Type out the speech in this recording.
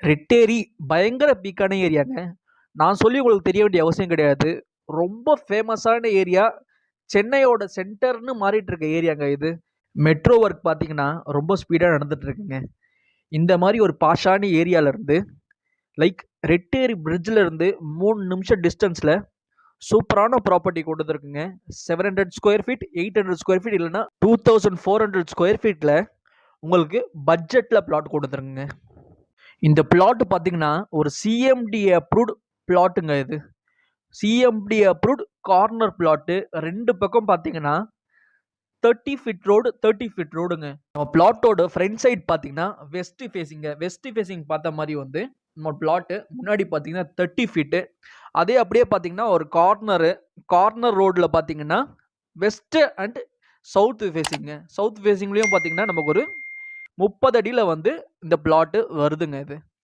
ரெட்டேரி பயங்கர பீக்கான ஏரியாங்க. நான் சொல்லி உங்களுக்கு தெரிய வேண்டிய அவசியம் கிடையாது. ரொம்ப ஃபேமஸான ஏரியா. சென்னையோட சென்டர்ன்னு மாறிட்டு இருக்க ஏரியாங்க இது. மெட்ரோ ஒர்க் பார்த்தீங்கன்னா, ரொம்ப ஸ்பீடா நடந்துட்டு இருக்குங்க. இந்த மாரி ஒரு பாஷான ஏரியால இருந்து, லைக் ரெட்டேரி பிரிட்ஜ்ல இருந்து 3 நிமிஷம் டிஸ்டன்ஸ்ல சூப்பரான ப்ராப்பர்ட்டி கொண்டு வந்திருக்குங்க. 700 ஸ்கொயர் ஃபீட், 800 ஸ்கொயர் ஃபீட் இல்லன்னா 2400 ஸ்கொயர் ஃபீட்ல உங்களுக்கு பட்ஜெட்ல பிளாட் கொண்டு வந்துருக்குங்க. இந்த பிளாட் பார்த்தீங்கன்னா, ஒரு சிஎம்டி அப்ரூவ்ட் பிளாட்டுங்க இது. CMD approved corner plot. 2 பக்கம் பார்த்தீங்கன்னா 30 ஃபீட் ரோடு, 30 ஃபீட் ரோடுங்க. நம்ம பிளாட்டோட ஃப்ரண்ட் சைட் பார்த்தீங்கன்னா வெஸ்ட் ஃபேசிங்க. வெஸ்ட் ஃபேசிங் பார்த்த மாதிரி வந்து நம்ம பிளாட்டு முன்னாடி பார்த்தீங்கன்னா 30 ஃபீட்டு. அதே அப்படியே பார்த்தீங்கன்னா ஒரு கார்னர் ரோட்ல பார்த்தீங்கன்னா வெஸ்ட் அண்ட் சவுத் ஃபேசிங்க. சவுத் ஃபேசிங்லயும் பார்த்தீங்கன்னா நமக்கு ஒரு 30 அடியில் வந்து இந்த பிளாட்டு வருதுங்க இது.